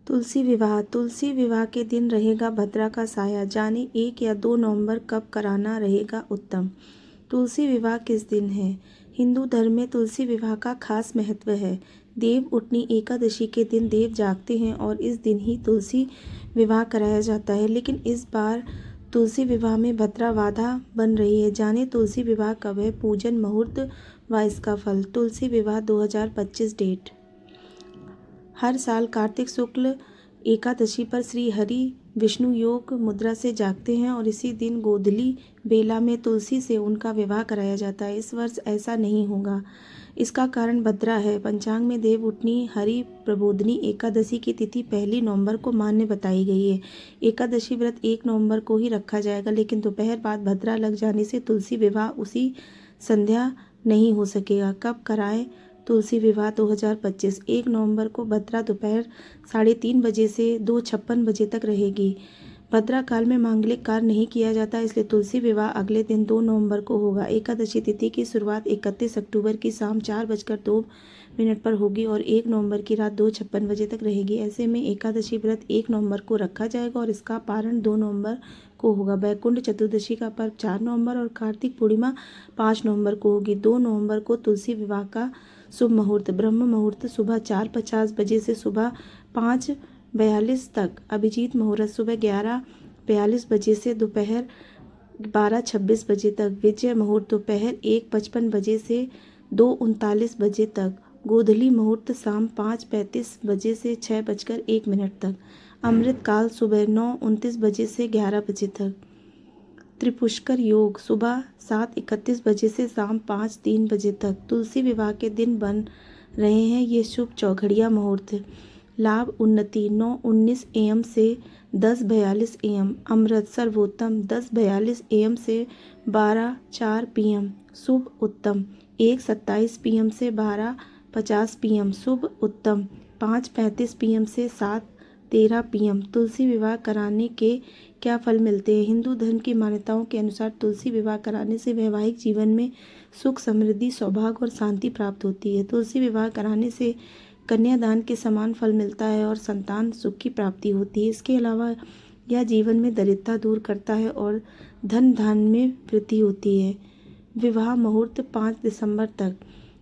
तुलसी विवाह के दिन रहेगा भद्रा का साया, जाने 1 या 2 नवंबर कब कराना रहेगा उत्तम। तुलसी विवाह किस दिन है? हिंदू धर्म में तुलसी विवाह का खास महत्व है। देव उठनी एकादशी के दिन देव जागते हैं और इस दिन ही तुलसी विवाह कराया जाता है, लेकिन इस बार तुलसी विवाह में भद्रा बाधा बन रही है। जाने तुलसी विवाह कब है, पूजन मुहूर्त व इसका फल। तुलसी विवाह 2025 डेट। हर साल कार्तिक शुक्ल एकादशी पर श्री हरि विष्णु योग मुद्रा से जागते हैं और इसी दिन गोधली बेला में तुलसी से उनका विवाह कराया जाता है। इस वर्ष ऐसा नहीं होगा। इसका कारण भद्रा है। पंचांग में देव उठनी हरि प्रबोधनी एकादशी की तिथि 1 नवंबर को मान्य बताई गई है। एकादशी व्रत 1 नवंबर को ही रखा जाएगा, लेकिन दोपहर बाद भद्रा लग जाने से तुलसी विवाह उसी संध्या नहीं हो सकेगा। कब कराएं तुलसी विवाह 2025? 1 नवंबर को भद्रा दोपहर 3:30 बजे से 2:56 बजे तक रहेगी। भद्रा काल में मांगलिक कार्य नहीं किया जाता, इसलिए तुलसी विवाह अगले दिन 2 नवंबर को होगा। एकादशी तिथि की शुरुआत 31 अक्टूबर की शाम 4:02 पर होगी और 1 नवंबर की रात 2:56 बजे तक रहेगी। ऐसे में एकादशी व्रत 1 नवंबर को रखा जाएगा और इसका पारण 2 नवंबर को होगा। वैकुंठ चतुर्दशी का पर्व 4 नवंबर और कार्तिक पूर्णिमा 5 नवंबर को होगी। 2 नवंबर को तुलसी विवाह का शुभ मुहूर्त ब्रह्म मुहूर्त सुबह 4:50 बजे से सुबह 5:42 तक। अभिजीत मुहूर्त सुबह 11:42 बजे से दोपहर 12:26 बजे तक। विजय मुहूर्त दोपहर 1:55 बजे से 2:39 बजे तक। गोधली मुहूर्त शाम 5:35 बजे से 6:01 तक। अमृत काल सुबह 9:29 बजे से 11 बजे तक। त्रिपुष्कर योग सुबह 7:31 बजे से शाम 5:03 बजे तक। तुलसी विवाह के दिन बन रहे हैं ये शुभ चौघड़िया मुहूर्त। लाभ उन्नति 9:19 AM से 10:42 AM। अमृत सर्वोत्तम 10:42 AM से 12:04 PM। शुभ उत्तम 1:27 PM से 12:50 PM। शुभ उत्तम 5:35 PM से 7:13 PM। तुलसी विवाह कराने के क्या फल मिलते हैं? हिंदू धर्म की मान्यताओं के अनुसार तुलसी विवाह कराने से वैवाहिक जीवन में सुख समृद्धि सौभाग्य और शांति प्राप्त होती है। तुलसी विवाह कराने से कन्यादान के समान फल मिलता है और संतान सुख की प्राप्ति होती है। इसके अलावा यह जीवन में दरिद्रता दूर करता है और धन धान्य में वृद्धि होती है। विवाह मुहूर्त 5 दिसंबर तक।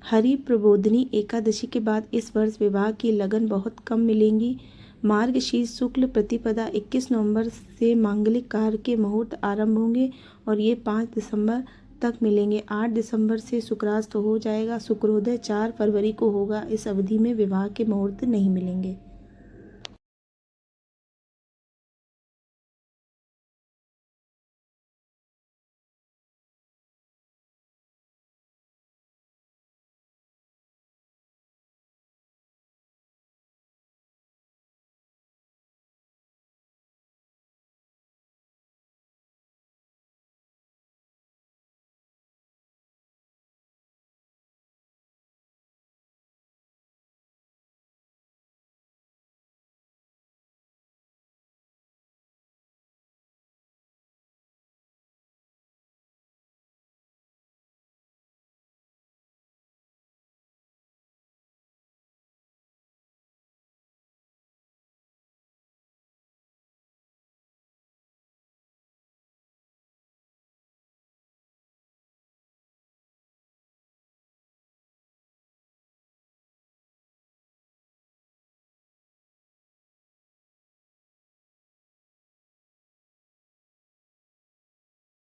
हरि प्रबोधनी एकादशी के बाद इस वर्ष विवाह की लगन बहुत कम मिलेंगी। मार्गशीर्ष शुक्ल प्रतिपदा 21 नवंबर से मांगलिक कार्य के मुहूर्त आरंभ होंगे और ये 5 दिसंबर तक मिलेंगे। 8 दिसंबर से शुक्रास्त हो जाएगा। शुक्रोदय 4 फरवरी को होगा। इस अवधि में विवाह के मुहूर्त नहीं मिलेंगे।